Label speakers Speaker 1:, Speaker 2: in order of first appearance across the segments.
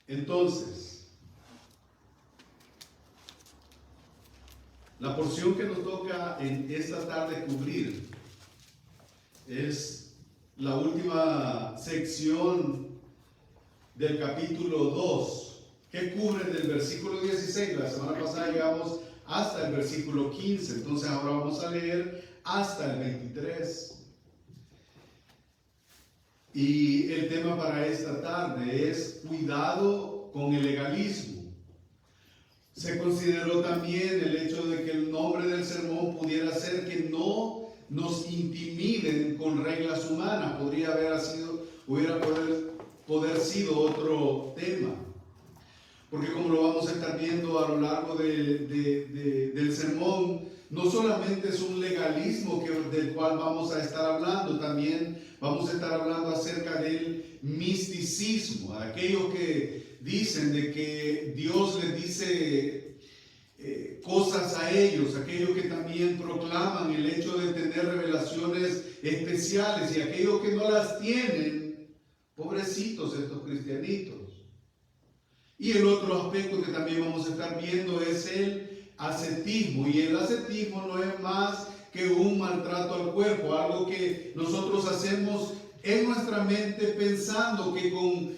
Speaker 1: Entonces, la porción que nos toca en esta tarde cubrir es la última sección del capítulo 2, que cubre del versículo 16. La semana pasada llegamos hasta el versículo 15, entonces ahora vamos a leer hasta el 23. Y el tema para esta tarde es cuidado con el legalismo. Se consideró también el hecho de que el nombre del sermón pudiera ser que no nos intimiden con reglas humanas. Hubiera poder sido otro tema. Porque como lo vamos a estar viendo a lo largo del sermón, no solamente es un legalismo del cual vamos a estar hablando, también vamos a estar hablando acerca del misticismo, aquellos que dicen de que Dios les dice cosas a ellos, aquellos que también proclaman el hecho de tener revelaciones especiales, y aquellos que no las tienen, pobrecitos estos cristianitos. Y el otro aspecto que también vamos a estar viendo es el ascetismo, y el ascetismo no es más que un maltrato al cuerpo, algo que nosotros hacemos en nuestra mente pensando que con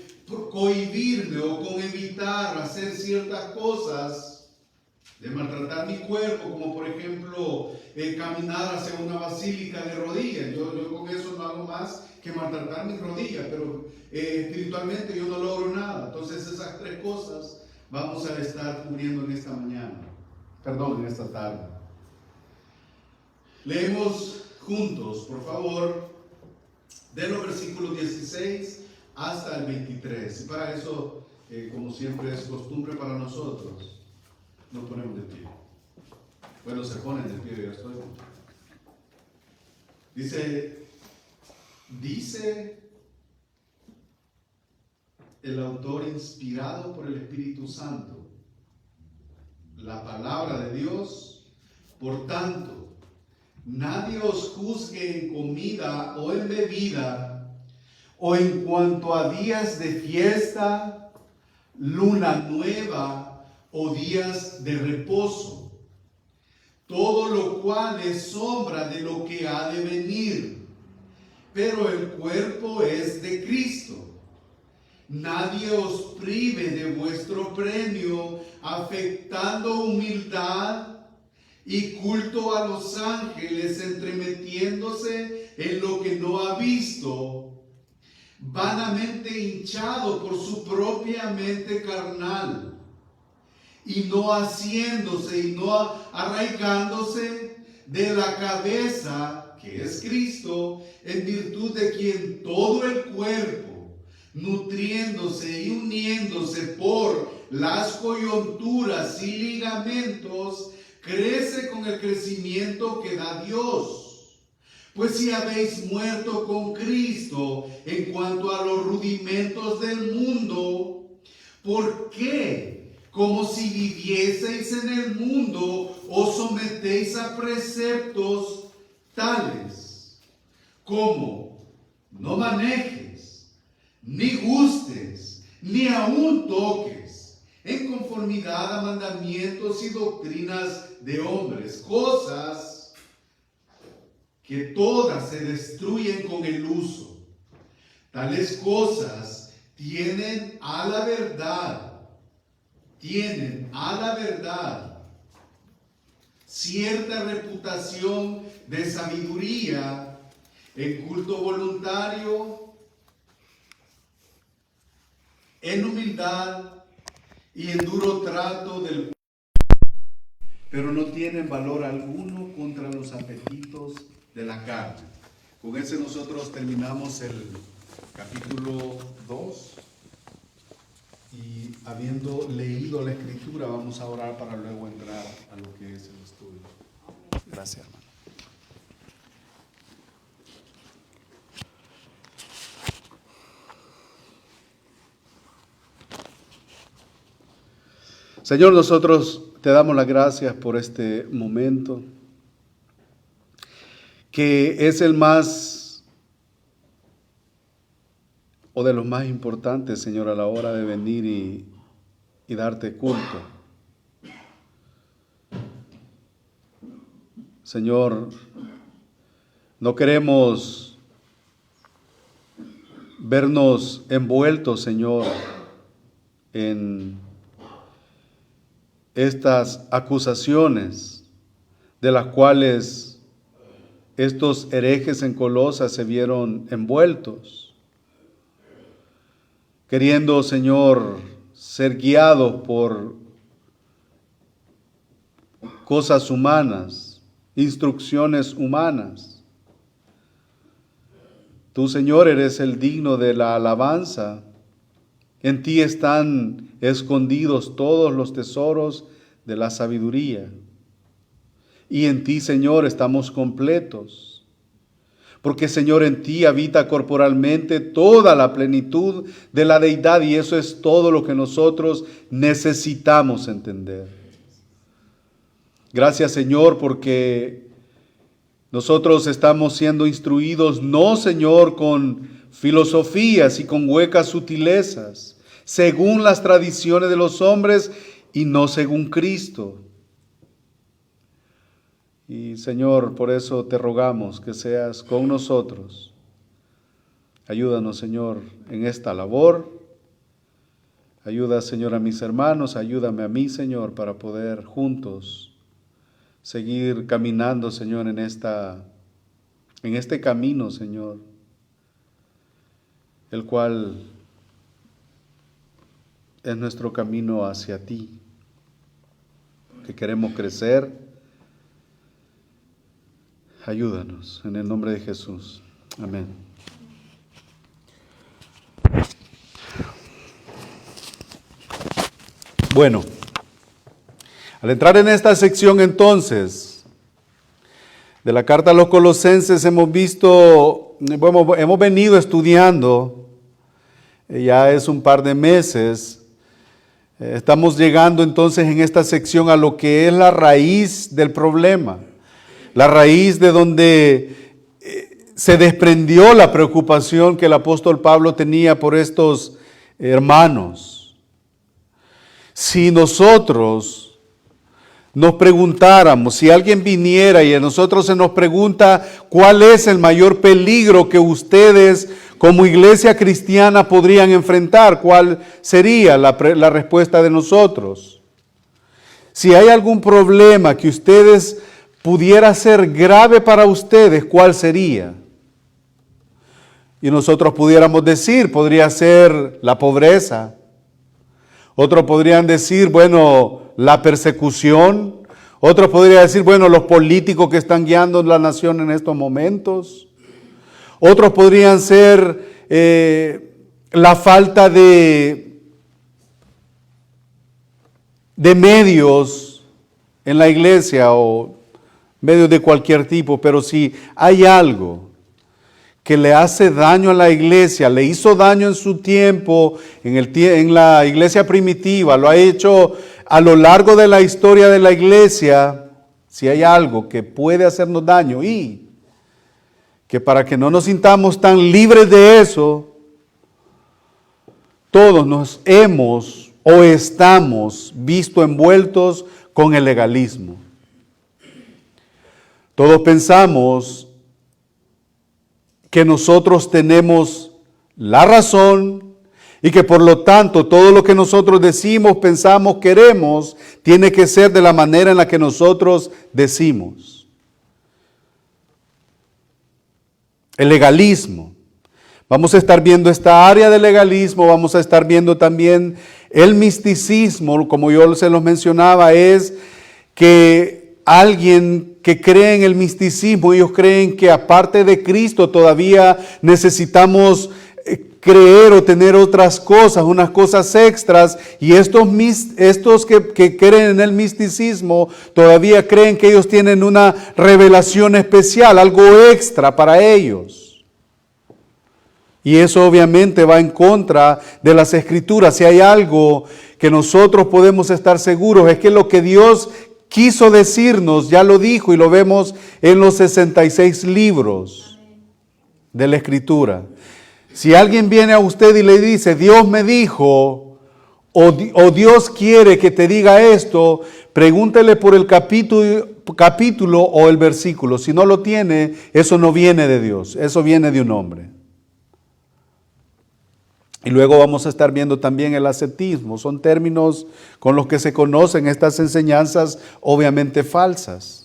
Speaker 1: cohibirme o con evitar hacer ciertas cosas, de maltratar mi cuerpo, como por ejemplo caminar hacia una basílica de rodillas. Yo con eso no hago más que maltratar mis rodillas, pero espiritualmente yo no logro nada. Entonces esas tres cosas vamos a estar cubriendo en esta en esta tarde. Leemos juntos, por favor, de los versículos 16 hasta el 23. Y para eso, como siempre es costumbre para nosotros, nos ponemos de pie. Bueno, se ponen de pie, ya estoy. Dice el autor inspirado por el Espíritu Santo, la palabra de Dios: por tanto, nadie os juzgue en comida o en bebida, o en cuanto a días de fiesta, luna nueva o días de reposo, todo lo cual es sombra de lo que ha de venir, pero el cuerpo es de Cristo. Nadie os prive de vuestro premio, afectando humildad y culto a los ángeles, entremetiéndose en lo que no ha visto, vanamente hinchado por su propia mente carnal, y no haciéndose y no arraigándose de la cabeza, que es Cristo, en virtud de quien todo el cuerpo, nutriéndose y uniéndose por las coyunturas y ligamentos, crece con el crecimiento que da Dios. Pues si habéis muerto con Cristo en cuanto a los rudimentos del mundo, ¿por qué, como si vivieseis en el mundo, os sometéis a preceptos tales como: no manejes, ni gustes, ni aun toques, en conformidad a mandamientos y doctrinas de hombres, cosas que todas se destruyen con el uso? Tales cosas tienen a la verdad cierta reputación de sabiduría, en culto voluntario, en humildad y en duro trato del cuerpo, pero no tienen valor alguno contra los apetitos de la carne. Con ese nosotros terminamos el capítulo 2. Y habiendo leído la Escritura, vamos a orar para luego entrar a lo que es el estudio. Gracias, hermano. Señor, nosotros te damos las gracias por este momento, que es el más o de los más importantes, Señor, a la hora de venir y darte culto. Señor, no queremos vernos envueltos, Señor, en estas acusaciones de las cuales estos herejes en Colosas se vieron envueltos, queriendo, Señor, ser guiados por cosas humanas, instrucciones humanas. Tú, Señor, eres el digno de la alabanza. En ti están escondidos todos los tesoros de la sabiduría. Y en ti, Señor, estamos completos. Porque, Señor, en ti habita corporalmente toda la plenitud de la deidad, y eso es todo lo que nosotros necesitamos entender. Gracias, Señor, porque nosotros estamos siendo instruidos, no, Señor, con filosofías y con huecas sutilezas, según las tradiciones de los hombres y no según Cristo. Y, Señor, por eso te rogamos que seas con nosotros. Ayúdanos, Señor, en esta labor. Ayuda, Señor, a mis hermanos, ayúdame a mí, Señor, para poder juntos seguir caminando, Señor, en este camino, Señor, el cual es nuestro camino hacia ti, que queremos crecer. Ayúdanos, en el nombre de Jesús. Amén. Bueno, al entrar en esta sección entonces de la carta a los Colosenses hemos venido estudiando, ya es un par de meses, estamos llegando entonces en esta sección a lo que es la raíz del problema, la raíz de donde se desprendió la preocupación que el apóstol Pablo tenía por estos hermanos. Si nosotros nos preguntáramos, si alguien viniera y a nosotros se nos pregunta cuál es el mayor peligro que ustedes como iglesia cristiana podrían enfrentar, ¿cuál sería la respuesta de nosotros? Si hay algún problema que ustedes pudiera ser grave para ustedes, ¿cuál sería? Y nosotros pudiéramos decir, podría ser la pobreza. Otros podrían decir, bueno, la persecución. Otros podrían decir, bueno, los políticos que están guiando la nación en estos momentos. Otros podrían ser la falta de medios en la iglesia o medios de cualquier tipo. Pero si hay algo que le hace daño a la iglesia, le hizo daño en su tiempo, en la iglesia primitiva, lo ha hecho a lo largo de la historia de la iglesia, si hay algo que puede hacernos daño y que para que no nos sintamos tan libres de eso, todos nos hemos o estamos visto envueltos con el legalismo. Todos pensamos que nosotros tenemos la razón y que por lo tanto todo lo que nosotros decimos, pensamos, queremos, tiene que ser de la manera en la que nosotros decimos. El legalismo. Vamos a estar viendo esta área del legalismo, vamos a estar viendo también el misticismo, como yo se los mencionaba, es que alguien que cree en el misticismo, ellos creen que aparte de Cristo todavía necesitamos creer o tener otras cosas, unas cosas extras, y estos que creen en el misticismo todavía creen que ellos tienen una revelación especial, algo extra para ellos. Y eso obviamente va en contra de las Escrituras. Si hay algo que nosotros podemos estar seguros es que lo que Dios quiso decirnos, ya lo dijo y lo vemos en los 66 libros de la Escritura.
Speaker 2: Si alguien viene a usted y le dice, Dios me dijo, o Dios quiere que te diga esto, pregúntele por el capítulo o el versículo. Si no lo tiene, eso no viene de Dios, eso viene de un hombre. Y luego vamos a estar viendo también el ascetismo. Son términos con los que se conocen estas enseñanzas obviamente falsas.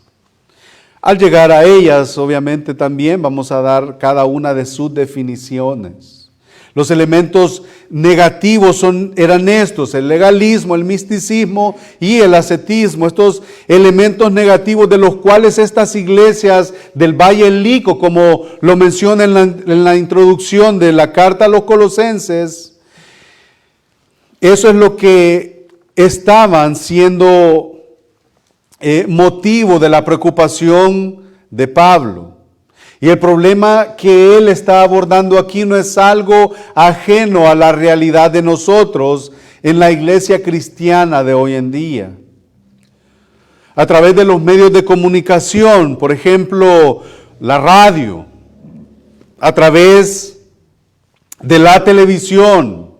Speaker 2: Al llegar a ellas, obviamente también vamos a dar cada una de sus definiciones. Los elementos negativos eran estos: el legalismo, el misticismo y el ascetismo. Estos elementos negativos de los cuales estas iglesias del Valle del Lico, como lo menciona en la introducción de la carta a los Colosenses, eso es lo que estaban siendo motivo de la preocupación de Pablo. Y el problema que él está abordando aquí no es algo ajeno a la realidad de nosotros en la iglesia cristiana de hoy en día. A través de los medios de comunicación, por ejemplo, la radio, a través de la televisión,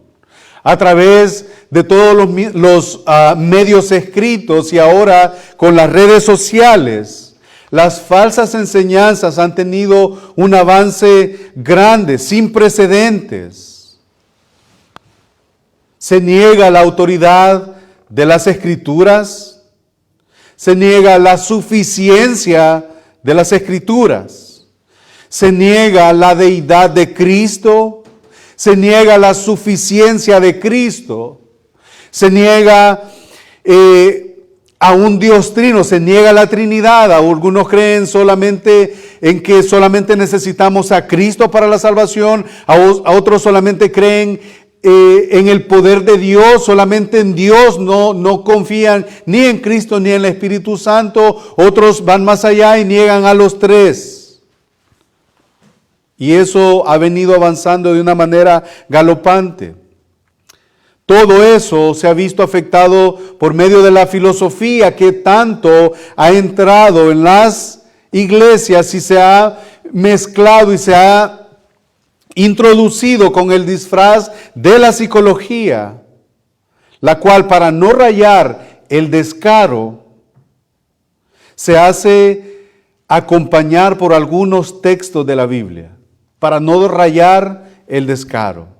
Speaker 2: a través de todos los medios escritos y ahora con las redes sociales, las falsas enseñanzas han tenido un avance grande, sin precedentes. Se niega la autoridad de las Escrituras, se niega la suficiencia de las Escrituras, se niega la deidad de Cristo, se niega la suficiencia de Cristo, se niega a un Dios trino, se niega la Trinidad. Algunos creen solamente en que solamente necesitamos a Cristo para la salvación, a otros solamente creen en el poder de Dios, solamente en Dios, no confían ni en Cristo ni en el Espíritu Santo. Otros van más allá y niegan a los tres. Y eso ha venido avanzando de una manera galopante. Todo eso se ha visto afectado por medio de la filosofía que tanto ha entrado en las iglesias y se ha mezclado y se ha introducido con el disfraz de la psicología, la cual, para no rayar el descaro, se hace acompañar por algunos textos de la Biblia, para no rayar el descaro.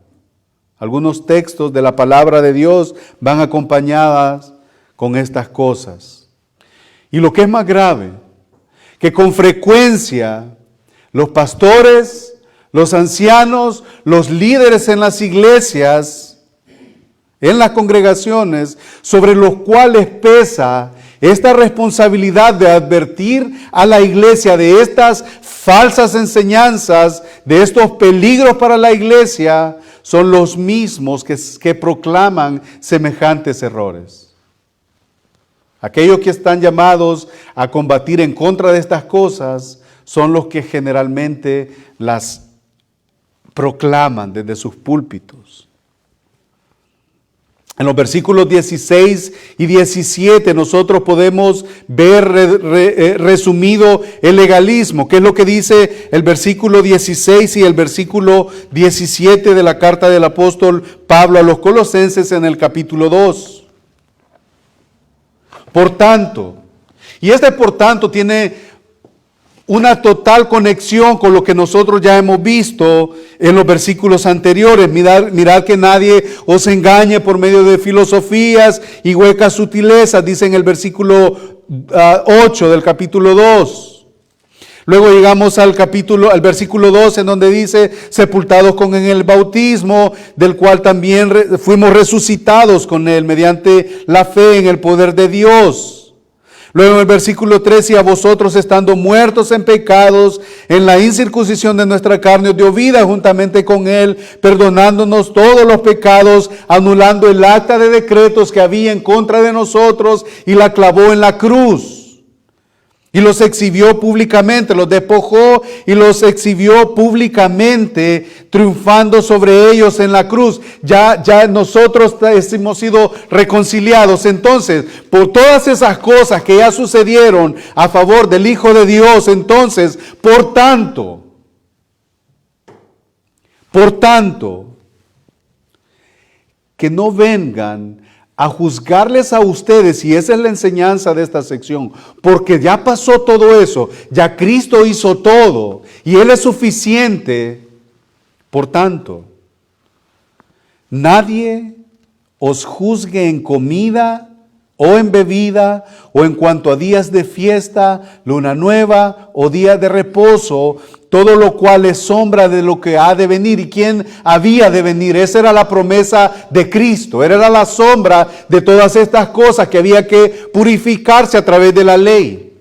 Speaker 2: Algunos textos de la palabra de Dios van acompañadas con estas cosas. Y lo que es más grave, que con frecuencia los pastores, los ancianos, los líderes en las iglesias, en las congregaciones, sobre los cuales pesa esta responsabilidad de advertir a la iglesia de estas falsas enseñanzas, de estos peligros para la iglesia, son los mismos que proclaman semejantes errores. Aquellos que están llamados a combatir en contra de estas cosas son los que generalmente las proclaman desde sus púlpitos. En los versículos 16 y 17 nosotros podemos ver resumido el legalismo, que es lo que dice el versículo 16 y el versículo 17 de la carta del apóstol Pablo a los Colosenses en el capítulo 2. Por tanto, y este por tanto tiene una total conexión con lo que nosotros ya hemos visto en los versículos anteriores. Mirad que nadie os engañe por medio de filosofías y huecas sutilezas, dice en el versículo 8 del capítulo 2. Luego llegamos al versículo 2, en donde dice, sepultados con en el bautismo, del cual también fuimos resucitados con él mediante la fe en el poder de Dios. Luego en el versículo 13, a vosotros estando muertos en pecados, en la incircuncisión de nuestra carne, os dio vida juntamente con él, perdonándonos todos los pecados, anulando el acta de decretos que había en contra de nosotros y la clavó en la cruz. Y los exhibió públicamente, los despojó y los exhibió públicamente, triunfando sobre ellos en la cruz. Ya nosotros hemos sido reconciliados. Entonces, por todas esas cosas que ya sucedieron a favor del Hijo de Dios, entonces, por tanto, Por tanto, que no vengan a juzgarles a ustedes, y esa es la enseñanza de esta sección, porque ya pasó todo eso, ya Cristo hizo todo, y Él es suficiente. Por tanto, nadie os juzgue en comida o en bebida, o en cuanto a días de fiesta, luna nueva o día de reposo, todo lo cual es sombra de lo que ha de venir. ¿Y quién había de venir? Esa era la promesa de Cristo, era la sombra de todas estas cosas que había que purificarse a través de la ley.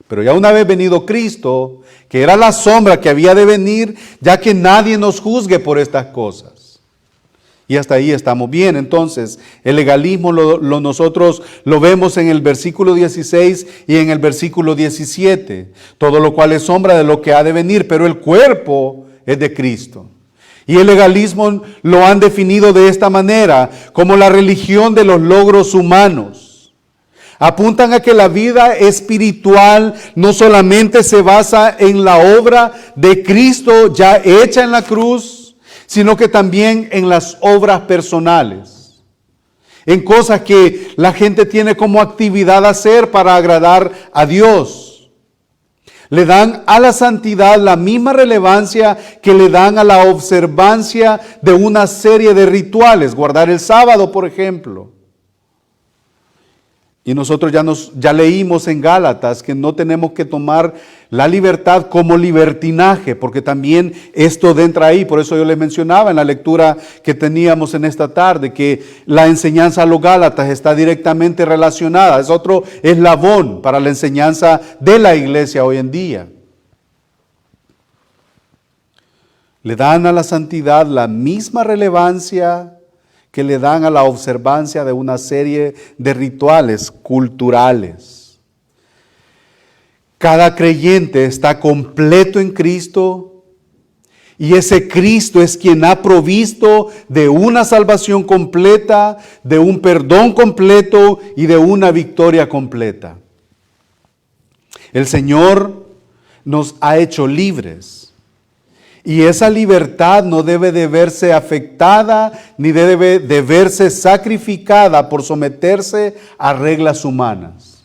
Speaker 2: Pero ya una vez venido Cristo, que era la sombra que había de venir, ya que nadie nos juzgue por estas cosas. Y hasta ahí estamos bien. Entonces, el legalismo nosotros lo vemos en el versículo 16 y en el versículo 17. Todo lo cual es sombra de lo que ha de venir, pero el cuerpo es de Cristo. Y el legalismo lo han definido de esta manera, como la religión de los logros humanos. Apuntan a que la vida espiritual no solamente se basa en la obra de Cristo ya hecha en la cruz, sino que también en las obras personales, en cosas que la gente tiene como actividad hacer para agradar a Dios. Le dan a la santidad la misma relevancia que le dan a la observancia de una serie de rituales, guardar el sábado, por ejemplo. Y nosotros ya leímos en Gálatas que no tenemos que tomar la libertad como libertinaje, porque también esto entra ahí. Por eso yo les mencionaba en la lectura que teníamos en esta tarde, que la enseñanza a los Gálatas está directamente relacionada. Es otro eslabón para la enseñanza de la iglesia hoy en día. Le dan a la santidad la misma relevancia que le dan a la observancia de una serie de rituales culturales. Cada creyente está completo en Cristo y ese Cristo es quien ha provisto de una salvación completa, de un perdón completo y de una victoria completa. El Señor nos ha hecho libres. Y esa libertad no debe de verse afectada ni debe de verse sacrificada por someterse a reglas humanas.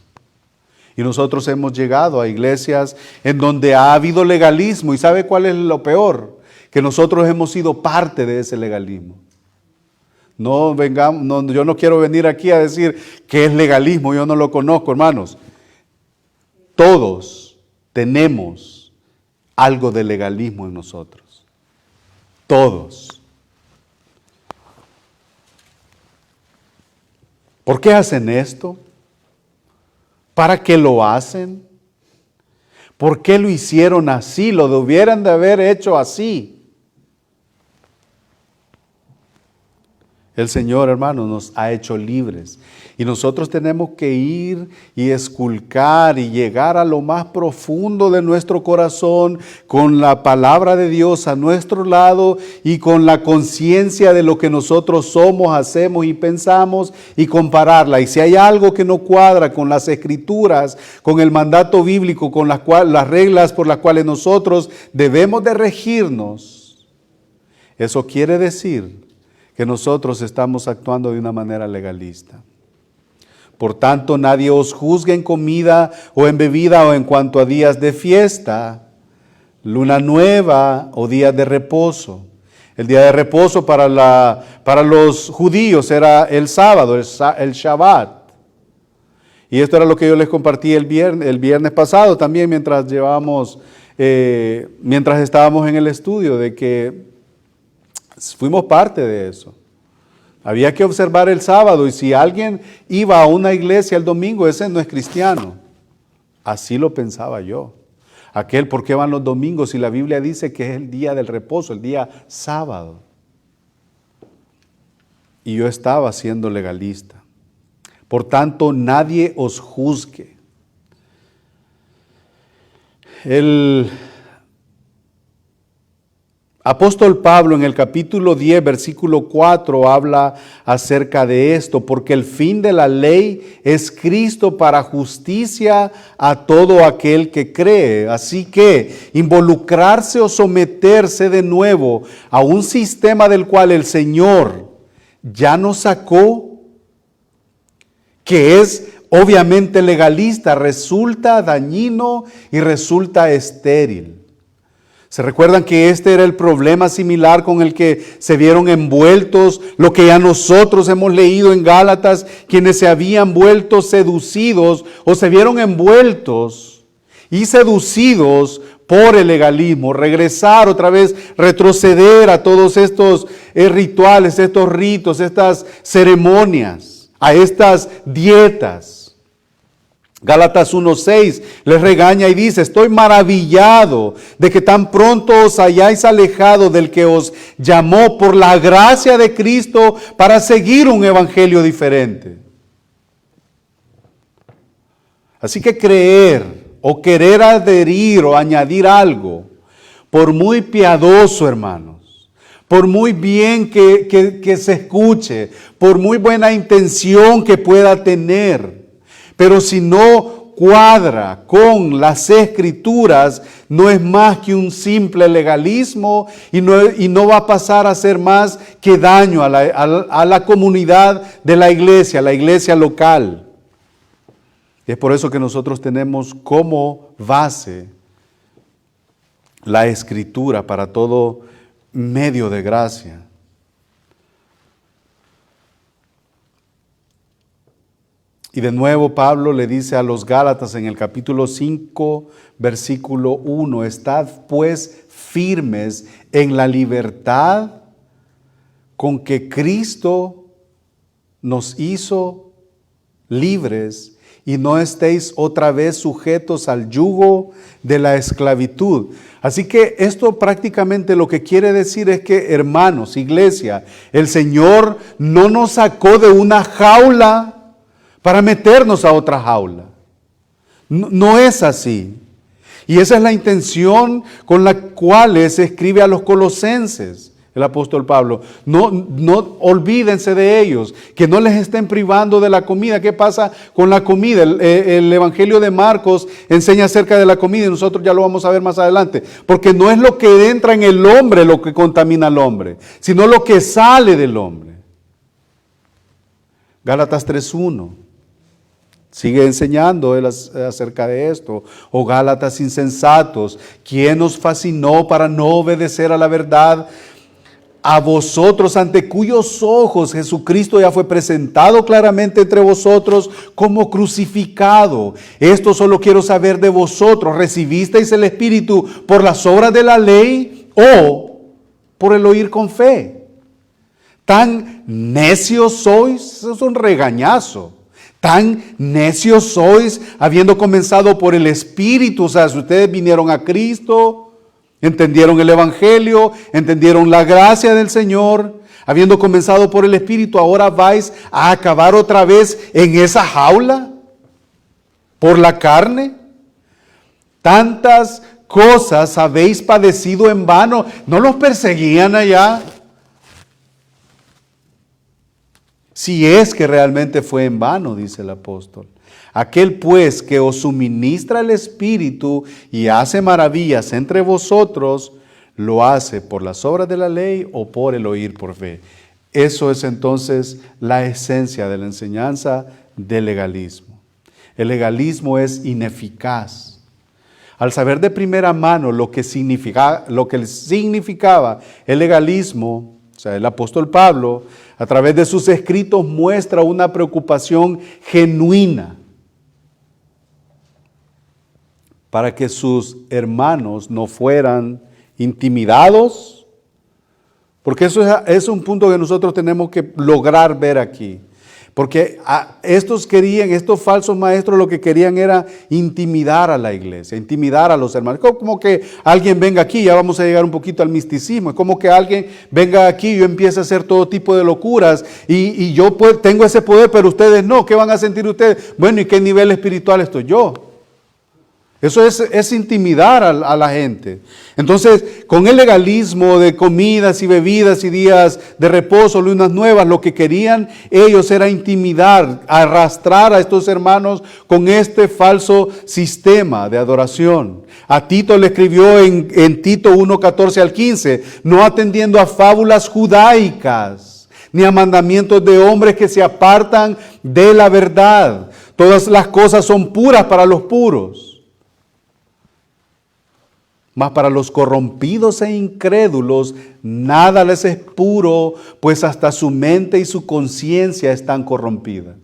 Speaker 2: Y nosotros hemos llegado a iglesias en donde ha habido legalismo. ¿Y sabe cuál es lo peor? Que nosotros hemos sido parte de ese legalismo. Yo no quiero venir aquí a decir qué es legalismo, yo no lo conozco, hermanos. Todos tenemos algo de legalismo en nosotros. Todos. ¿Por qué hacen esto? ¿Para qué lo hacen? ¿Por qué lo hicieron así? Lo hubieran de haber hecho así. El Señor, hermanos, nos ha hecho libres y nosotros tenemos que ir y esculcar y llegar a lo más profundo de nuestro corazón con la palabra de Dios a nuestro lado y con la conciencia de lo que nosotros somos, hacemos y pensamos y compararla. Y si hay algo que no cuadra con las Escrituras, con el mandato bíblico, con las reglas por las cuales nosotros debemos de regirnos, eso quiere decir que nosotros estamos actuando de una manera legalista. Por tanto, nadie os juzgue en comida o en bebida o en cuanto a días de fiesta, luna nueva o días de reposo. El día de reposo para los judíos era el sábado, el Shabbat. Y esto era lo que yo les compartí el viernes pasado también mientras estábamos en el estudio, de que fuimos parte de eso. Había que observar el sábado y si alguien iba a una iglesia el domingo, ese no es cristiano. Así lo pensaba yo. ¿Por qué van los domingos si la Biblia dice que es el día del reposo, el día sábado? Y yo estaba siendo legalista. Por tanto, nadie os juzgue. El Apóstol Pablo en el capítulo 10, versículo 4 habla acerca de esto, porque el fin de la ley es Cristo para justicia a todo aquel que cree. Así que involucrarse o someterse de nuevo a un sistema del cual el Señor ya nos sacó, que es obviamente legalista, resulta dañino y resulta estéril. ¿Se recuerdan que este era el problema similar con el que se vieron envueltos, lo que ya nosotros hemos leído en Gálatas, quienes se habían vuelto seducidos o se vieron envueltos y seducidos por el legalismo, regresar otra vez, retroceder a todos estos rituales, estos ritos, estas ceremonias, a estas dietas? Gálatas 1:6 les regaña y dice: estoy maravillado de que tan pronto os hayáis alejado del que os llamó por la gracia de Cristo para seguir un evangelio diferente. Así que creer o querer adherir o añadir algo, por muy piadoso, hermanos, por muy bien que se escuche, por muy buena intención que pueda tener, pero si no cuadra con las Escrituras, no es más que un simple legalismo y no va a pasar a ser más que daño a la comunidad de la iglesia local. Es por eso que nosotros tenemos como base la Escritura para todo medio de gracia. Y de nuevo Pablo le dice a los Gálatas en el capítulo 5, versículo 1, estad pues firmes en la libertad con que Cristo nos hizo libres y no estéis otra vez sujetos al yugo de la esclavitud. Así que esto prácticamente lo que quiere decir es que, hermanos, iglesia, el Señor no nos sacó de una jaula para meternos a otra jaula. No es así. Y esa es la intención con la cual se escribe a los colosenses, el apóstol Pablo. No olvídense de ellos, que no les estén privando de la comida. ¿Qué pasa con la comida? El Evangelio de Marcos enseña acerca de la comida y nosotros ya lo vamos a ver más adelante. Porque no es lo que entra en el hombre lo que contamina al hombre, sino lo que sale del hombre. Gálatas 3:1. Sigue enseñando él acerca de esto. Oh Gálatas insensatos, ¿quién os fascinó para no obedecer a la verdad? A vosotros, ante cuyos ojos Jesucristo ya fue presentado claramente entre vosotros como crucificado. Esto solo quiero saber de vosotros. ¿Recibisteis el Espíritu por las obras de la ley o por el oír con fe? ¿Tan necios sois? Eso es un regañazo. Tan necios sois, habiendo comenzado por el Espíritu. O sea, si ustedes vinieron a Cristo, entendieron el Evangelio, entendieron la gracia del Señor, habiendo comenzado por el Espíritu, ahora vais a acabar otra vez en esa jaula por la carne. Tantas cosas habéis padecido en vano. ¿No los perseguían allá? Si es que realmente fue en vano, dice el apóstol. Aquel pues que os suministra el Espíritu y hace maravillas entre vosotros, lo hace por las obras de la ley o por el oír por fe. Eso es entonces la esencia de la enseñanza del legalismo. El legalismo es ineficaz. Al saber de primera mano lo que significaba el legalismo, o sea, el apóstol Pablo, a través de sus escritos muestra una preocupación genuina para que sus hermanos no fueran intimidados, porque eso es un punto que nosotros tenemos que lograr ver aquí. Porque estos falsos maestros lo que querían era intimidar a la iglesia, intimidar a los hermanos. Como que alguien venga aquí, ya vamos a llegar un poquito al misticismo, es como que alguien venga aquí y yo empiece a hacer todo tipo de locuras y yo tengo ese poder, pero ustedes no. ¿Qué van a sentir ustedes? Bueno, ¿y qué nivel espiritual estoy yo? Eso es intimidar a la gente. Entonces, con el legalismo de comidas y bebidas y días de reposo, lunas nuevas, lo que querían ellos era intimidar, arrastrar a estos hermanos con este falso sistema de adoración. A Tito le escribió en Tito 1:14 al 15, no atendiendo a fábulas judaicas, ni a mandamientos de hombres que se apartan de la verdad. Todas las cosas son puras para los puros. Mas para los corrompidos e incrédulos, nada les es puro, pues hasta su mente y su conciencia están corrompidas.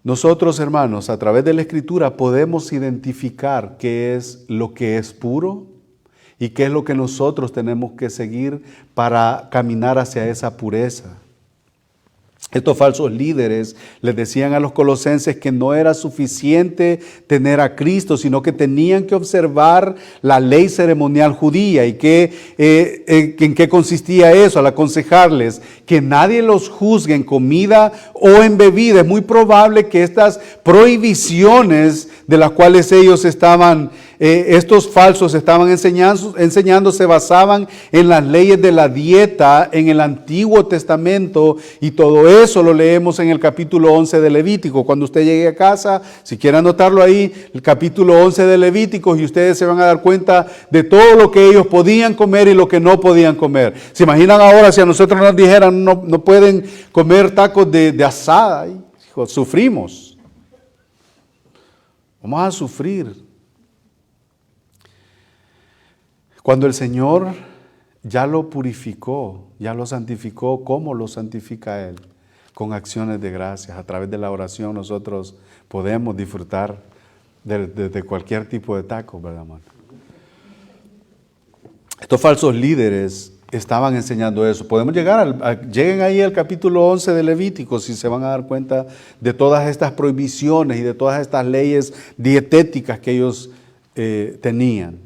Speaker 2: Nosotros, hermanos, a través de la Escritura podemos identificar qué es lo que es puro y qué es lo que nosotros tenemos que seguir para caminar hacia esa pureza. Estos falsos líderes les decían a los colosenses que no era suficiente tener a Cristo, sino que tenían que observar la ley ceremonial judía. ¿Y en qué consistía eso? Al aconsejarles que nadie los juzgue en comida o en bebida. Es muy probable que estas prohibiciones de las cuales ellos estos falsos estaban enseñando se basaban en las leyes de la dieta en el Antiguo Testamento, y todo eso lo leemos en el capítulo 11 de Levítico. Cuando usted llegue a casa, si quiere anotarlo ahí, el capítulo 11 de Levítico, y ustedes se van a dar cuenta de todo lo que ellos podían comer y lo que no podían comer. ¿Se imaginan ahora si a nosotros nos dijeran no pueden comer tacos de asada? Hijo, sufrimos. Vamos a sufrir. Cuando el Señor ya lo purificó, ya lo santificó, ¿cómo lo santifica Él? Con acciones de gracias. A través de la oración nosotros podemos disfrutar de cualquier tipo de taco, ¿verdad, hermano? Estos falsos líderes estaban enseñando eso. Podemos lleguen ahí al capítulo 11 de Levítico, si se van a dar cuenta de todas estas prohibiciones y de todas estas leyes dietéticas que ellos tenían.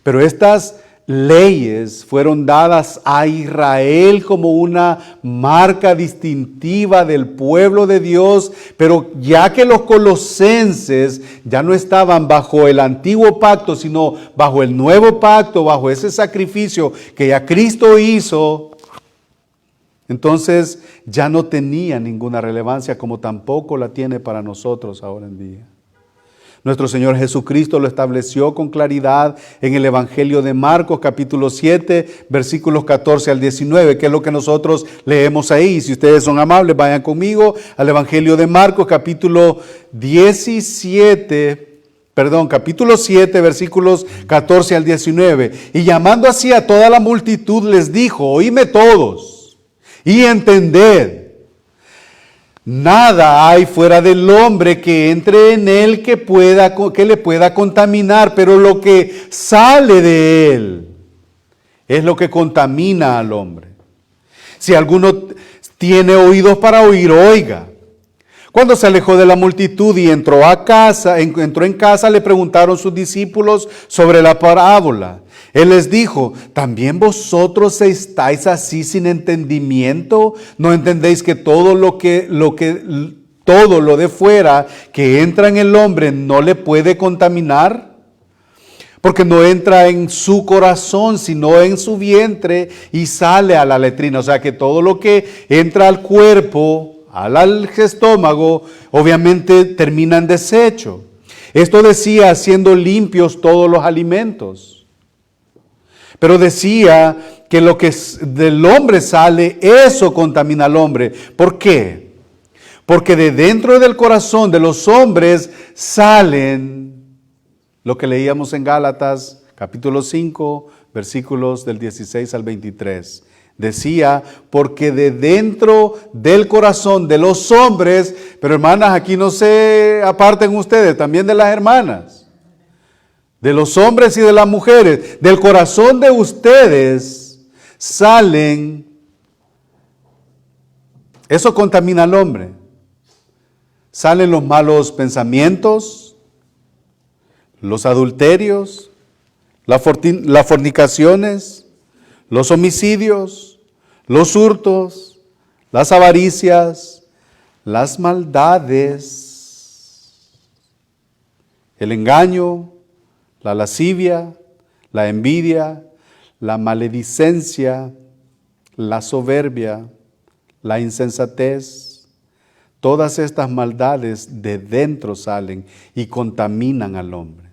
Speaker 2: Pero estas leyes fueron dadas a Israel como una marca distintiva del pueblo de Dios, pero ya que los colosenses ya no estaban bajo el antiguo pacto, sino bajo el nuevo pacto, bajo ese sacrificio que ya Cristo hizo, entonces ya no tenía ninguna relevancia, como tampoco la tiene para nosotros ahora en día. Nuestro Señor Jesucristo lo estableció con claridad en el Evangelio de Marcos, capítulo 7, versículos 14 al 19, que es lo que nosotros leemos ahí. Si ustedes son amables, vayan conmigo al Evangelio de Marcos, capítulo 7, versículos 14 al 19. Y llamando así a toda la multitud, les dijo: oídme todos y entended. Nada hay fuera del hombre que entre en él que le pueda contaminar, pero lo que sale de él es lo que contamina al hombre. Si alguno tiene oídos para oír, oiga. Cuando se alejó de la multitud y entró en casa, le preguntaron sus discípulos sobre la parábola. Él les dijo: ¿también vosotros estáis así sin entendimiento? ¿No entendéis que todo lo de fuera que entra en el hombre no le puede contaminar? Porque no entra en su corazón, sino en su vientre y sale a la letrina. O sea que todo lo que entra al cuerpo, al estómago, obviamente termina en desecho. Esto decía haciendo limpios todos los alimentos. Pero decía que lo que del hombre sale, eso contamina al hombre. ¿Por qué? Porque de dentro del corazón de los hombres salen lo que leíamos en Gálatas, capítulo 5, versículos del 16 al 23. Decía, porque de dentro del corazón de los hombres, pero hermanas, aquí no se aparten ustedes, también de las hermanas, de los hombres y de las mujeres, del corazón de ustedes salen, eso contamina al hombre. Salen los malos pensamientos, los adulterios, las fornicaciones, los homicidios, los hurtos, las avaricias, las maldades el engaño, la lascivia, la envidia, la maledicencia, la soberbia, la insensatez. Todas estas maldades de dentro salen y contaminan al hombre.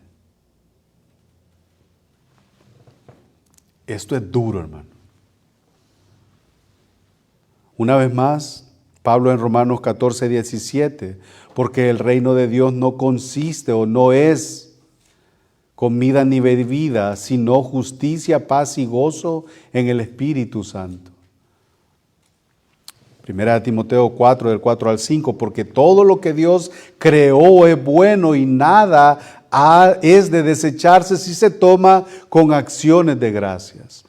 Speaker 2: Esto es duro, hermano. Una vez más, Pablo en Romanos 14, 17, porque el reino de Dios no consiste o no es comida ni bebida, sino justicia, paz y gozo en el Espíritu Santo. Primera de Timoteo 4, del 4 al 5, porque todo lo que Dios creó es bueno y nada es de desecharse si se toma con acciones de gracias.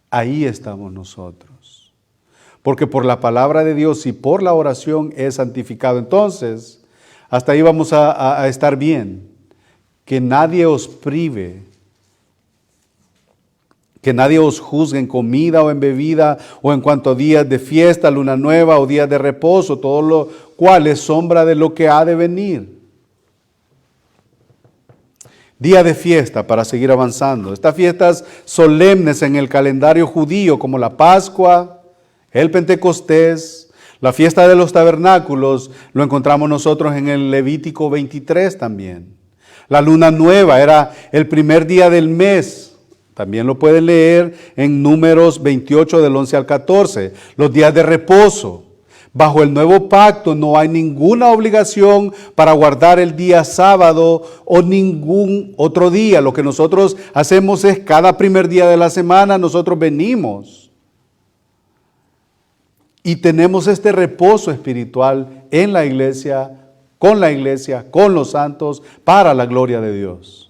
Speaker 2: Ahí estamos nosotros. Porque por la palabra de Dios y por la oración es santificado. Entonces, hasta ahí vamos a estar bien. Que nadie os prive, que nadie os juzgue en comida o en bebida o en cuanto a días de fiesta, luna nueva o días de reposo, todo lo cual es sombra de lo que ha de venir. Día de fiesta, para seguir avanzando. Estas fiestas solemnes en el calendario judío, como la Pascua, el Pentecostés, la fiesta de los tabernáculos, lo encontramos nosotros en el Levítico 23 también. La luna nueva era el primer día del mes. También lo pueden leer en Números 28 del 11 al 14. Los días de reposo. Bajo el nuevo pacto no hay ninguna obligación para guardar el día sábado o ningún otro día. Lo que nosotros hacemos es cada primer día de la semana nosotros venimos y tenemos este reposo espiritual en la iglesia, con los santos, para la gloria de Dios.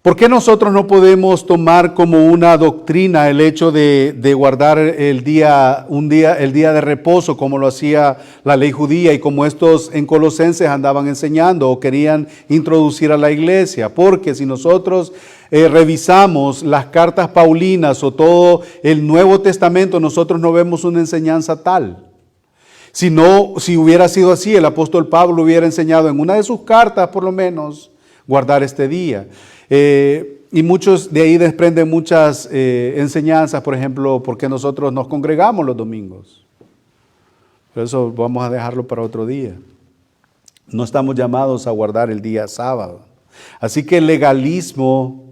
Speaker 2: ¿Por qué nosotros no podemos tomar como una doctrina el hecho de guardar el día de reposo como lo hacía la ley judía y como estos en Colosenses andaban enseñando o querían introducir a la iglesia? Porque si nosotros revisamos las cartas paulinas o todo el Nuevo Testamento, nosotros no vemos una enseñanza tal. Si hubiera sido así, el apóstol Pablo hubiera enseñado en una de sus cartas, por lo menos, guardar este día. Y muchos de ahí desprenden muchas enseñanzas, por ejemplo, porque nosotros nos congregamos los domingos. Pero eso vamos a dejarlo para otro día. No estamos llamados a guardar el día sábado. Así que el legalismo,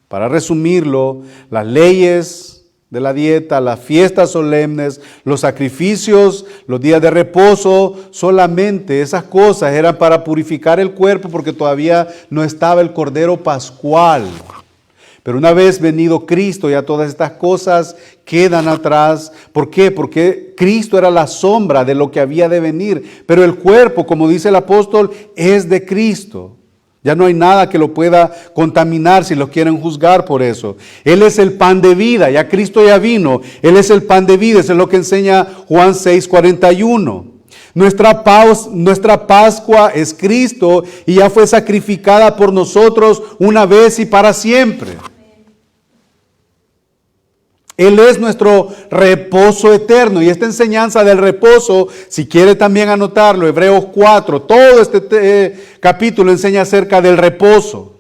Speaker 2: para resumirlo, las leyes de la dieta, las fiestas solemnes, los sacrificios, los días de reposo, solamente esas cosas eran para purificar el cuerpo porque todavía no estaba el Cordero Pascual. Pero una vez venido Cristo, ya todas estas cosas quedan atrás. ¿Por qué? Porque Cristo era la sombra de lo que había de venir. Pero el cuerpo, como dice el apóstol, es de Cristo. Ya no hay nada que lo pueda contaminar si lo quieren juzgar por eso. Él es el pan de vida, ya Cristo ya vino. Él es el pan de vida, eso es lo que enseña Juan 6:41. Nuestra Pascua es Cristo y ya fue sacrificada por nosotros una vez y para siempre. Él es nuestro reposo eterno. Y esta enseñanza del reposo, si quiere también anotarlo, Hebreos 4, todo este capítulo enseña acerca del reposo.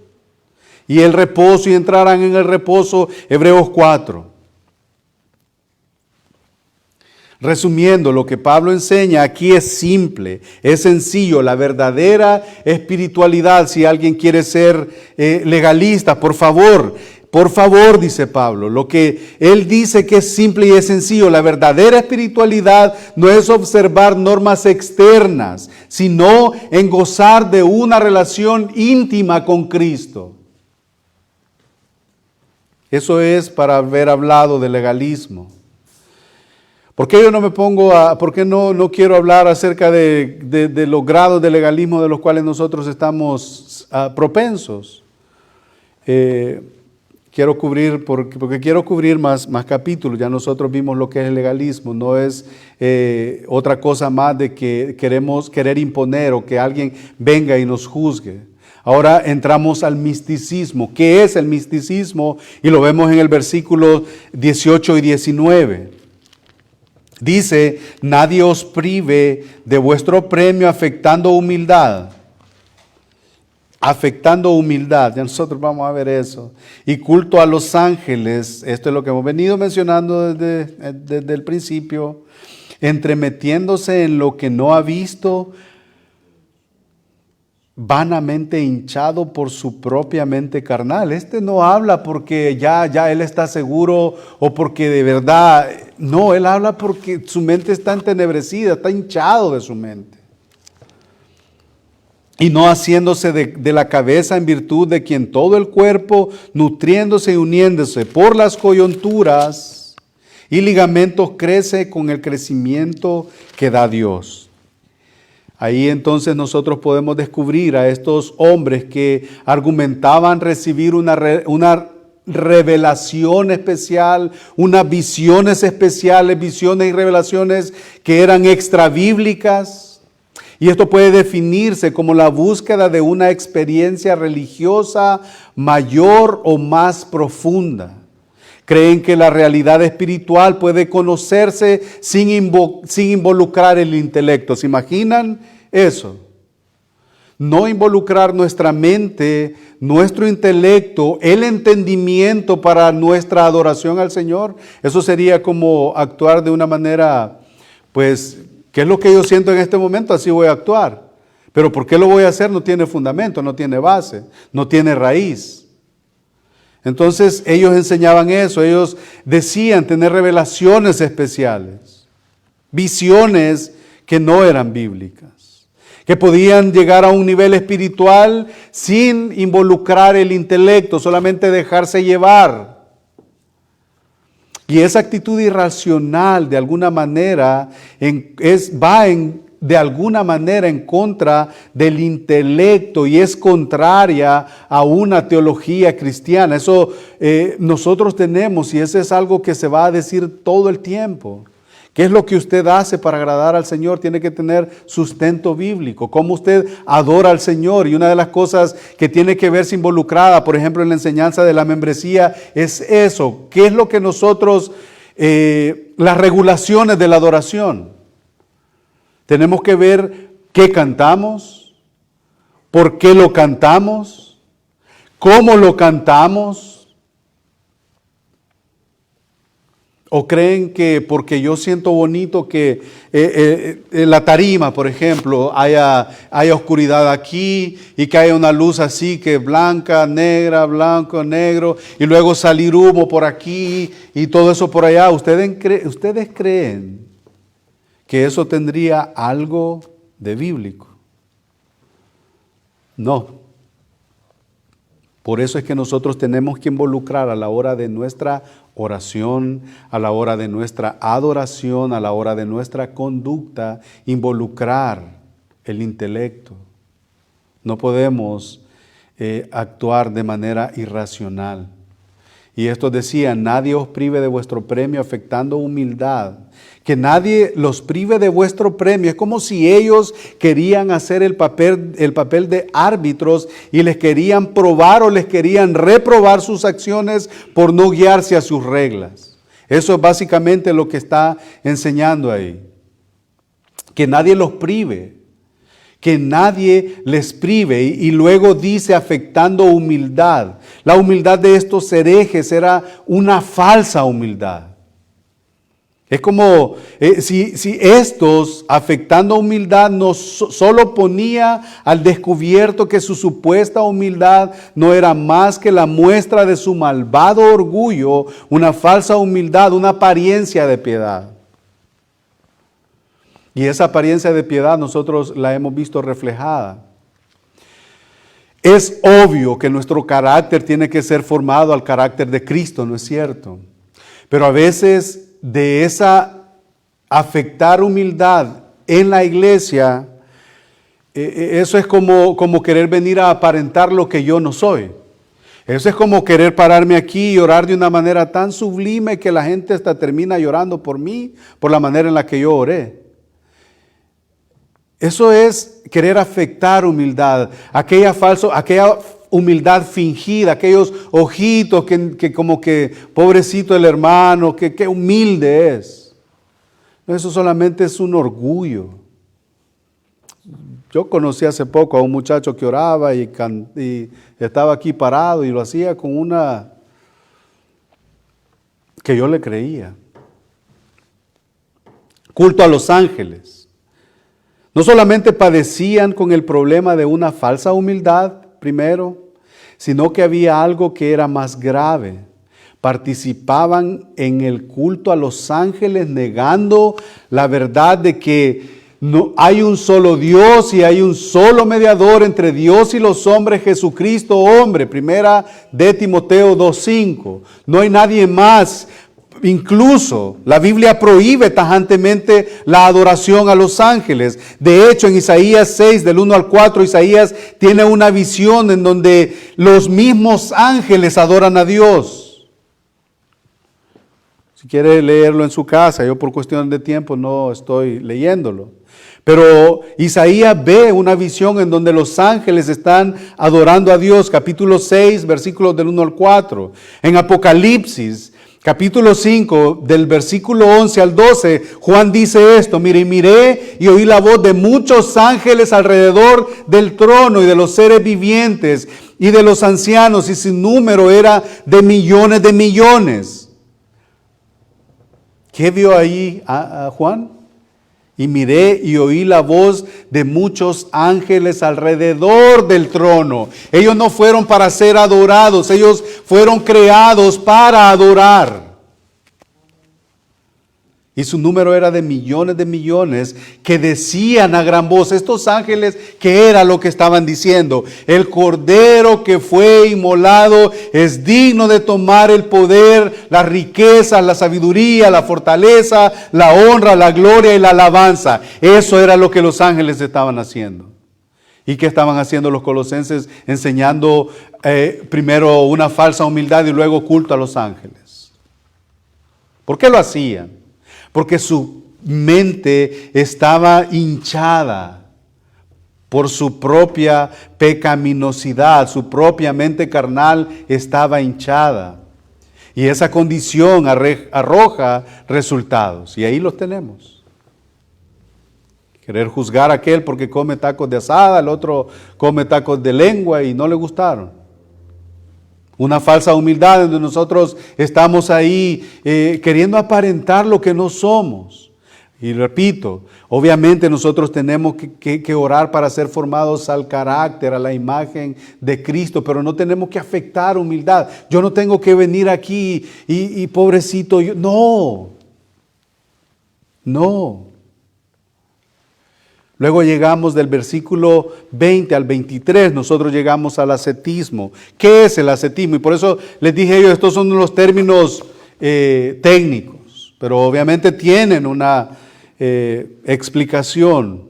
Speaker 2: Y el reposo, y entrarán en el reposo, Hebreos 4. Resumiendo, lo que Pablo enseña aquí es simple, es sencillo. La verdadera espiritualidad, si alguien quiere ser legalista, por favor, dice Pablo, lo que él dice que es simple y es sencillo. La verdadera espiritualidad no es observar normas externas, sino en gozar de una relación íntima con Cristo. Eso es para haber hablado de legalismo. ¿Por qué yo no me pongo por qué no quiero hablar acerca de los grados de legalismo de los cuales nosotros estamos propensos? Quiero cubrir, porque quiero cubrir más capítulos. Ya nosotros vimos lo que es el legalismo. No es otra cosa más de que querer imponer o que alguien venga y nos juzgue. Ahora entramos al misticismo. ¿Qué es el misticismo? Y lo vemos en el versículo 18 y 19. Dice, nadie os prive de vuestro premio afectando humildad. afectando humildad, ya nosotros vamos a ver eso, y culto a los ángeles, esto es lo que hemos venido mencionando desde el principio, entremetiéndose en lo que no ha visto, vanamente hinchado por su propia mente carnal. Este no habla porque ya él está seguro o porque de verdad, no, él habla porque su mente está entenebrecida, está hinchado de su mente. Y no haciéndose de la cabeza en virtud de quien todo el cuerpo, nutriéndose y uniéndose por las coyunturas y ligamentos, crece con el crecimiento que da Dios. Ahí entonces nosotros podemos descubrir a estos hombres que argumentaban recibir una revelación especial, unas visiones especiales, visiones y revelaciones que eran extrabíblicas. Y esto puede definirse como la búsqueda de una experiencia religiosa mayor o más profunda. Creen que la realidad espiritual puede conocerse sin involucrar el intelecto. ¿Se imaginan eso? No involucrar nuestra mente, nuestro intelecto, el entendimiento para nuestra adoración al Señor. Eso sería como actuar de una manera, pues, ¿qué es lo que yo siento en este momento? Así voy a actuar. Pero ¿por qué lo voy a hacer? No tiene fundamento, no tiene base, no tiene raíz. Entonces ellos enseñaban eso, ellos decían tener revelaciones especiales, visiones que no eran bíblicas, que podían llegar a un nivel espiritual sin involucrar el intelecto, solamente dejarse llevar. Y esa actitud irracional de alguna manera va de alguna manera en contra del intelecto y es contraria a una teología cristiana. Eso nosotros tenemos y eso es algo que se va a decir todo el tiempo. ¿Qué es lo que usted hace para agradar al Señor? Tiene que tener sustento bíblico. ¿Cómo usted adora al Señor? Y una de las cosas que tiene que verse involucrada, por ejemplo, en la enseñanza de la membresía, es eso. ¿Qué es lo que nosotros, las regulaciones de la adoración? Tenemos que ver qué cantamos, por qué lo cantamos, cómo lo cantamos. ¿O creen que porque yo siento bonito que en la tarima, por ejemplo, haya oscuridad aquí y que haya una luz así que blanca, negra, blanco, negro y luego salir humo por aquí y todo eso por allá? ¿Ustedes creen que eso tendría algo de bíblico? No. Por eso es que nosotros tenemos que involucrar a la hora de nuestra oración, a la hora de nuestra adoración, a la hora de nuestra conducta, involucrar el intelecto. No podemos actuar de manera irracional. Y esto decía, nadie os prive de vuestro premio afectando humildad. Que nadie los prive de vuestro premio. Es como si ellos querían hacer el papel de árbitros y les querían probar o les querían reprobar sus acciones por no guiarse a sus reglas. Eso es básicamente lo que está enseñando ahí. Que nadie los prive. Que nadie les prive. Y luego dice afectando humildad. La humildad de estos herejes era una falsa humildad. Es como si estos, afectando humildad, solo ponía al descubierto que su supuesta humildad no era más que la muestra de su malvado orgullo, una falsa humildad, una apariencia de piedad. Y esa apariencia de piedad nosotros la hemos visto reflejada. Es obvio que nuestro carácter tiene que ser formado al carácter de Cristo, ¿no es cierto? Pero a veces de esa afectar humildad en la iglesia, eso es como querer venir a aparentar lo que yo no soy. Eso es como querer pararme aquí y orar de una manera tan sublime que la gente hasta termina llorando por mí, por la manera en la que yo oré. Eso es querer afectar humildad, aquella humildad fingida, aquellos ojitos que como que pobrecito el hermano, que humilde es. No, eso solamente es un orgullo. Yo conocí hace poco a un muchacho que oraba y estaba aquí parado y lo hacía con una que yo le creía. Culto a los ángeles. No solamente padecían con el problema de una falsa humildad primero, sino que había algo que era más grave. Participaban en el culto a los ángeles negando la verdad de que no hay un solo Dios y hay un solo mediador entre Dios y los hombres, Jesucristo hombre. Primera de Timoteo 2:5. No hay nadie más. Incluso la Biblia prohíbe tajantemente la adoración a los ángeles. De hecho, en Isaías 6, del 1 al 4, Isaías tiene una visión en donde los mismos ángeles adoran a Dios. Si quiere leerlo en su casa, yo por cuestión de tiempo no estoy leyéndolo. Pero Isaías ve una visión en donde los ángeles están adorando a Dios. Capítulo 6, versículos del 1 al 4. En Apocalipsis, capítulo 5, del versículo 11 al 12, Juan dice esto: miré y oí la voz de muchos ángeles alrededor del trono y de los seres vivientes y de los ancianos, y su número era de millones de millones. ¿Qué vio ahí a Juan? Y miré y oí la voz de muchos ángeles alrededor del trono. Ellos no fueron para ser adorados, ellos fueron creados para adorar. Y su número era de millones que decían a gran voz, estos ángeles, ¿qué era lo que estaban diciendo? El Cordero que fue inmolado es digno de tomar el poder, la riqueza, la sabiduría, la fortaleza, la honra, la gloria y la alabanza. Eso era lo que los ángeles estaban haciendo. ¿Y qué estaban haciendo los colosenses? Enseñando primero una falsa humildad y luego culto a los ángeles. ¿Por qué lo hacían? Porque su mente estaba hinchada por su propia pecaminosidad, su propia mente carnal estaba hinchada. Y esa condición arroja resultados. Y ahí los tenemos. Querer juzgar a aquel porque come tacos de asada, el otro come tacos de lengua y no le gustaron. Una falsa humildad donde nosotros estamos ahí queriendo aparentar lo que no somos. Y repito, obviamente nosotros tenemos que orar para ser formados al carácter, a la imagen de Cristo, pero no tenemos que afectar humildad. Yo no tengo que venir aquí y pobrecito, yo, no. Luego llegamos del versículo 20 al 23, nosotros llegamos al ascetismo. ¿Qué es el ascetismo? Y por eso les dije yo, estos son los términos técnicos, pero obviamente tienen una explicación.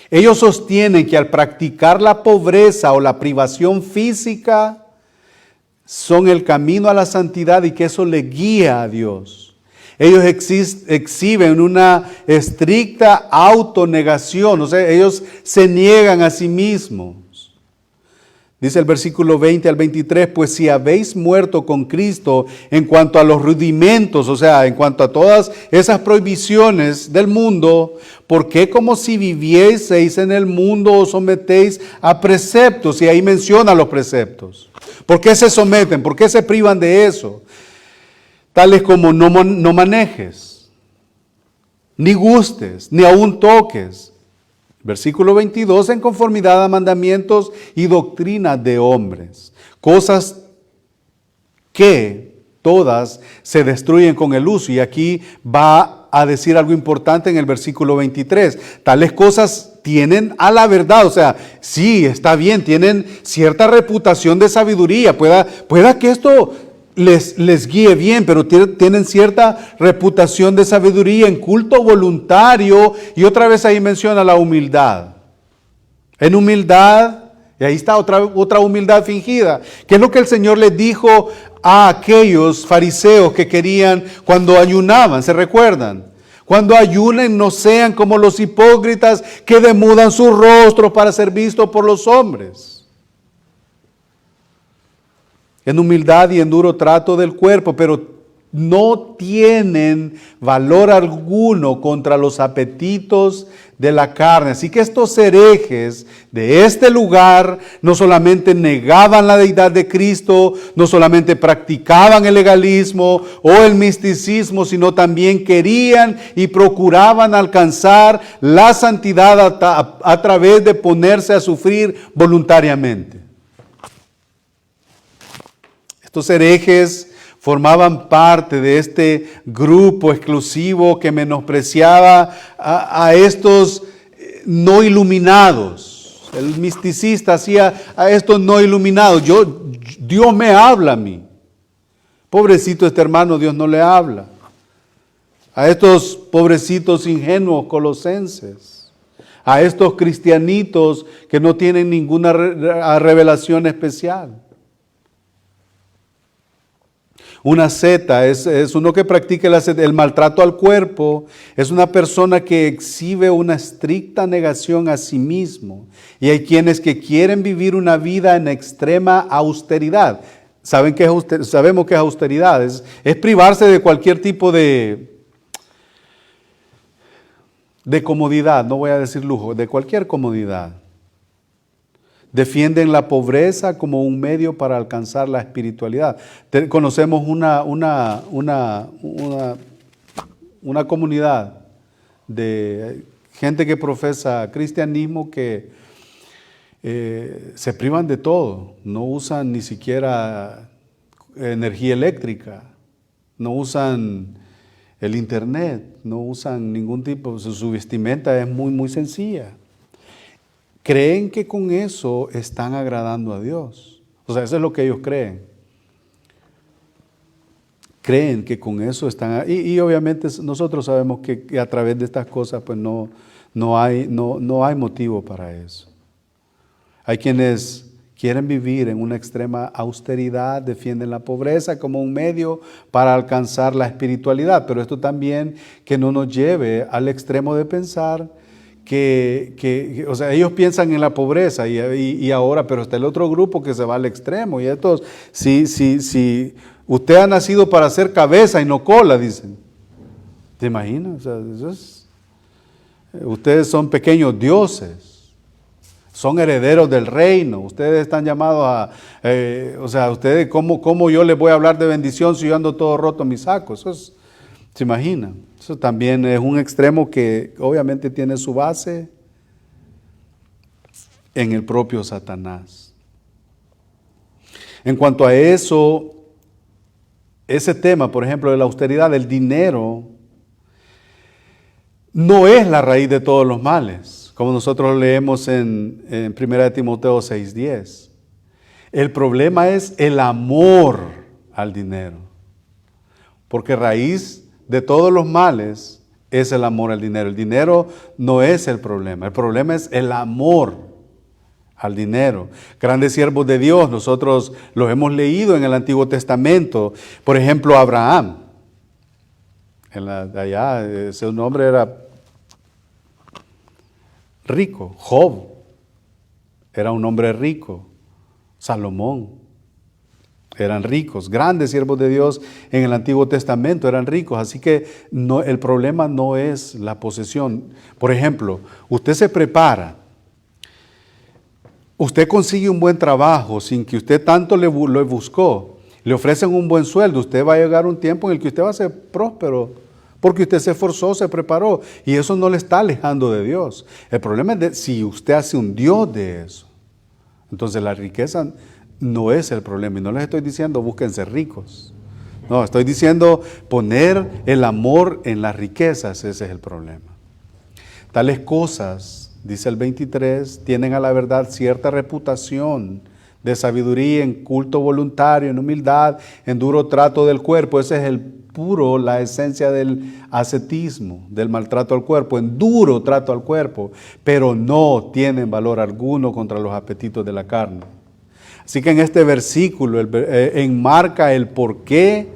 Speaker 2: Ellos sostienen que al practicar la pobreza o la privación física, son el camino a la santidad y que eso le guía a Dios. Ellos exhiben una estricta autonegación, o sea, ellos se niegan a sí mismos. Dice el versículo 20 al 23, pues si habéis muerto con Cristo en cuanto a los rudimentos, o sea, en cuanto a todas esas prohibiciones del mundo, ¿por qué como si vivieseis en el mundo os sometéis a preceptos? Y ahí menciona los preceptos. ¿Por qué se someten? ¿Por qué se privan de eso? Tales como no manejes, ni gustes, ni aun toques. Versículo 22, en conformidad a mandamientos y doctrinas de hombres. Cosas que todas se destruyen con el uso. Y aquí va a decir algo importante en el versículo 23. Tales cosas tienen a la verdad, o sea, sí, está bien, tienen cierta reputación de sabiduría. Pueda que esto les guíe bien, pero tienen cierta reputación de sabiduría en culto voluntario, y otra vez ahí menciona la humildad. En humildad, y ahí está otra humildad fingida, que es lo que el Señor les dijo a aquellos fariseos que querían cuando ayunaban, ¿se recuerdan? Cuando ayunen no sean como los hipócritas que demudan su rostro para ser vistos por los hombres. En humildad y en duro trato del cuerpo, pero no tienen valor alguno contra los apetitos de la carne. Así que estos herejes de este lugar no solamente negaban la deidad de Cristo, no solamente practicaban el legalismo o el misticismo, sino también querían y procuraban alcanzar la santidad a través de ponerse a sufrir voluntariamente. Estos herejes formaban parte de este grupo exclusivo que menospreciaba a estos no iluminados. El misticista hacía a estos no iluminados. Dios me habla a mí. Pobrecito este hermano, Dios no le habla. A estos pobrecitos ingenuos colosenses. A estos cristianitos que no tienen ninguna revelación especial. Una seta es uno que practica el maltrato al cuerpo, es una persona que exhibe una estricta negación a sí mismo. Y hay quienes que quieren vivir una vida en extrema austeridad. Sabemos que es austeridad, es privarse de cualquier tipo de comodidad, no voy a decir lujo, de cualquier comodidad. Defienden la pobreza como un medio para alcanzar la espiritualidad. Conocemos una comunidad de gente que profesa cristianismo que se privan de todo. No usan ni siquiera energía eléctrica, no usan el internet, no usan ningún tipo, su vestimenta es muy, muy sencilla. Creen que con eso están agradando a Dios. O sea, eso es lo que ellos creen. Creen que con eso están... Y obviamente nosotros sabemos que a través de estas cosas pues no hay motivo para eso. Hay quienes quieren vivir en una extrema austeridad, defienden la pobreza como un medio para alcanzar la espiritualidad. Pero esto también que no nos lleve al extremo de pensar o sea, ellos piensan en la pobreza y ahora, pero está el otro grupo que se va al extremo. Y estos, si usted ha nacido para ser cabeza y no cola, dicen. ¿Te imaginas? O sea, ustedes son pequeños dioses, son herederos del reino. Ustedes están llamados o sea, ustedes, ¿cómo yo les voy a hablar de bendición si yo ando todo roto en mis sacos? ¿Se imaginan? Eso también es un extremo que obviamente tiene su base en el propio Satanás. En cuanto a eso, ese tema, por ejemplo, de la austeridad, el dinero, no es la raíz de todos los males, como nosotros leemos en 1 Timoteo 6:10. El problema es el amor al dinero, porque raíz de todos los males es el amor al dinero. El dinero no es el problema es el amor al dinero. Grandes siervos de Dios, nosotros los hemos leído en el Antiguo Testamento. Por ejemplo, Abraham. Su nombre era rico. Job era un hombre rico. Salomón. Eran ricos, grandes siervos de Dios en el Antiguo Testamento eran ricos, así que el problema no es la posesión. Por ejemplo, usted se prepara, usted consigue un buen trabajo sin que usted tanto lo buscó, le ofrecen un buen sueldo, usted va a llegar un tiempo en el que usted va a ser próspero, porque usted se esforzó, se preparó, y eso no le está alejando de Dios. El problema es si usted hace un Dios de eso, entonces la riqueza no es el problema. Y no les estoy diciendo búsquense ricos. No, estoy diciendo poner el amor en las riquezas, ese es el problema. Tales cosas, dice el 23, tienen a la verdad cierta reputación de sabiduría en culto voluntario, en humildad, en duro trato del cuerpo. Ese es la esencia del ascetismo, del maltrato al cuerpo, en duro trato al cuerpo, pero no tienen valor alguno contra los apetitos de la carne. Así que en este versículo enmarca el por qué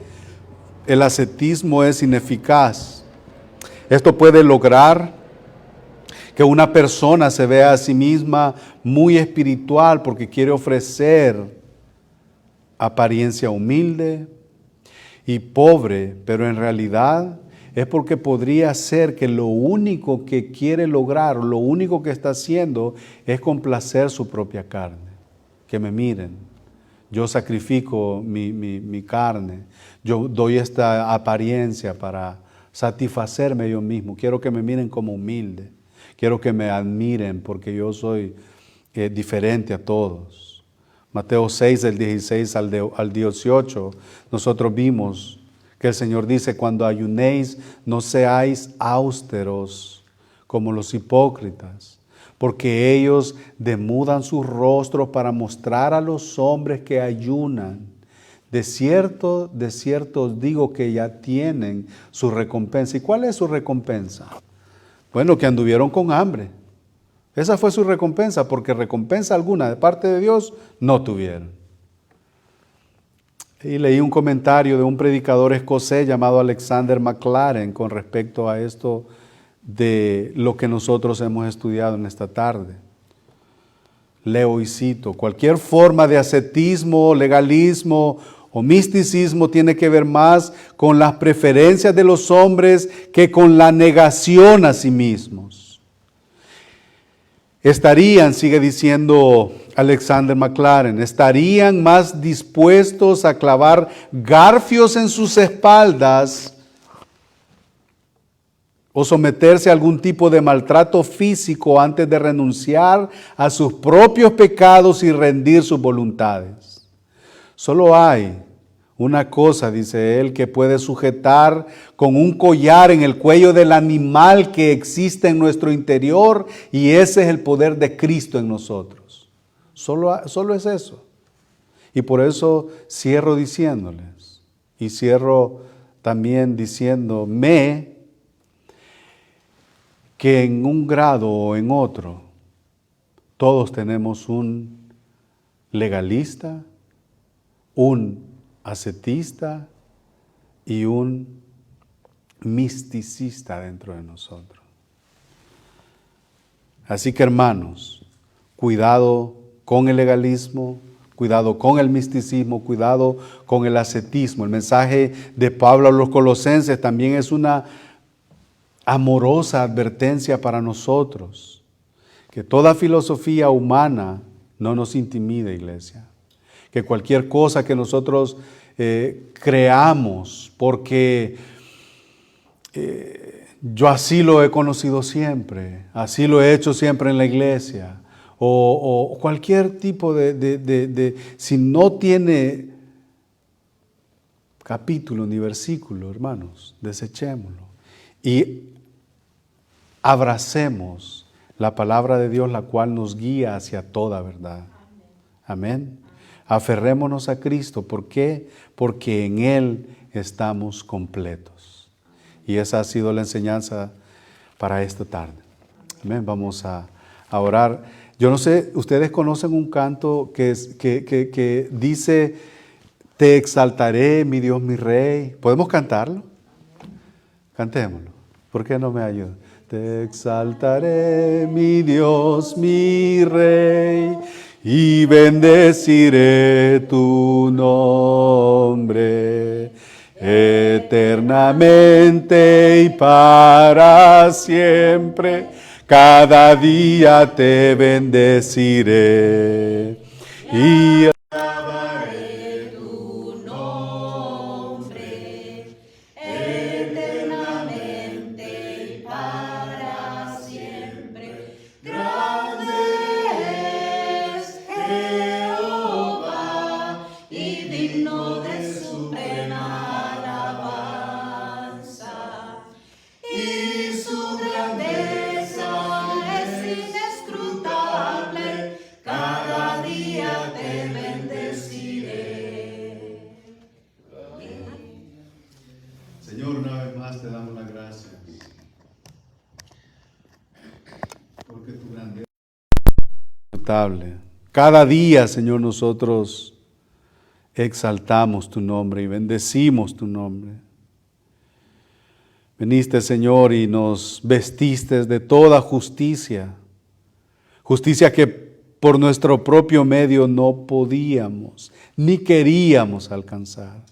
Speaker 2: el ascetismo es ineficaz. Esto puede lograr que una persona se vea a sí misma muy espiritual porque quiere ofrecer apariencia humilde y pobre, pero en realidad es porque podría ser que lo único que quiere lograr, lo único que está haciendo es complacer su propia carne. Que me miren, yo sacrifico mi carne, yo doy esta apariencia para satisfacerme yo mismo. Quiero que me miren como humilde, quiero que me admiren porque yo soy diferente a todos. Mateo 6, del 16 al 18, nosotros vimos que el Señor dice, cuando ayunéis, no seáis austeros como los hipócritas, porque ellos demudan sus rostros para mostrar a los hombres que ayunan. De cierto os digo que ya tienen su recompensa. ¿Y cuál es su recompensa? Bueno, que anduvieron con hambre. Esa fue su recompensa, porque recompensa alguna de parte de Dios no tuvieron. Y leí un comentario de un predicador escocés llamado Alexander MacLaren con respecto a esto de lo que nosotros hemos estudiado en esta tarde. Leo y cito: cualquier forma de ascetismo, legalismo o misticismo tiene que ver más con las preferencias de los hombres que con la negación a sí mismos. Estarían, sigue diciendo Alexander MacLaren, estarían más dispuestos a clavar garfios en sus espaldas o someterse a algún tipo de maltrato físico antes de renunciar a sus propios pecados y rendir sus voluntades. Solo hay una cosa, dice él, que puede sujetar con un collar en el cuello del animal que existe en nuestro interior, y ese es el poder de Cristo en nosotros. Solo es eso. Y por eso cierro diciéndoles, y cierro también diciéndome, que en un grado o en otro, todos tenemos un legalista, un ascetista y un misticista dentro de nosotros. Así que, hermanos, cuidado con el legalismo, cuidado con el misticismo, cuidado con el ascetismo. El mensaje de Pablo a los colosenses también es una amorosa advertencia para nosotros, que toda filosofía humana no nos intimide, iglesia. Que cualquier cosa que nosotros creamos, porque yo así lo he conocido siempre, así lo he hecho siempre en la iglesia, o cualquier tipo si no tiene capítulo ni versículo, hermanos, desechémoslo y abracemos la palabra de Dios, la cual nos guía hacia toda verdad. Amén. Aferrémonos a Cristo. ¿Por qué? Porque en Él estamos completos. Y esa ha sido la enseñanza para esta tarde. Amén. Vamos a orar. Yo no sé, ustedes conocen un canto que dice: te exaltaré, mi Dios, mi Rey. ¿Podemos cantarlo? Cantémoslo. ¿Por qué no me ayudan? Te exaltaré, mi Dios, mi Rey, y bendeciré tu nombre eternamente y para siempre. Cada día te bendeciré y alabaré tu nombre eternamente y para siempre. Grande es Jehová y digno de suprema alabanza, y su grandeza es inescrutable. Cada día te bendeciré.
Speaker 1: Señor, una vez más te damos las gracias, porque tu grandeza es
Speaker 2: inagotable. Cada día, Señor, nosotros exaltamos tu nombre y bendecimos tu nombre. Veniste, Señor, y nos vestiste de toda justicia, justicia que por nuestro propio medio no podíamos ni queríamos alcanzar.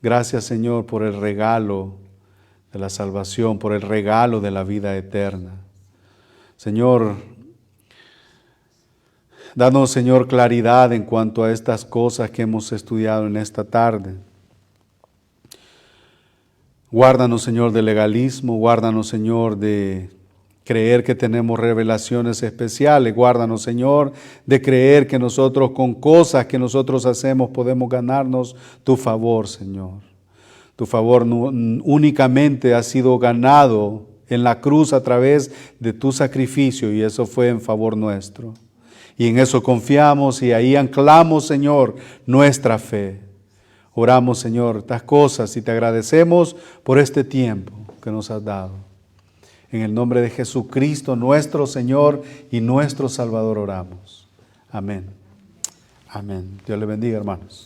Speaker 2: Gracias, Señor, por el regalo de la salvación, por el regalo de la vida eterna. Señor, danos, Señor, claridad en cuanto a estas cosas que hemos estudiado en esta tarde. Guárdanos, Señor, del legalismo, guárdanos, Señor, de creer que tenemos revelaciones especiales, guárdanos, Señor, de creer que nosotros con cosas que nosotros hacemos podemos ganarnos tu favor, Señor. Tu favor únicamente ha sido ganado en la cruz a través de tu sacrificio y eso fue en favor nuestro. Y en eso confiamos y ahí anclamos, Señor, nuestra fe. Oramos, Señor, estas cosas y te agradecemos por este tiempo que nos has dado. En el nombre de Jesucristo, nuestro Señor y nuestro Salvador, oramos. Amén. Amén. Dios le bendiga, hermanos.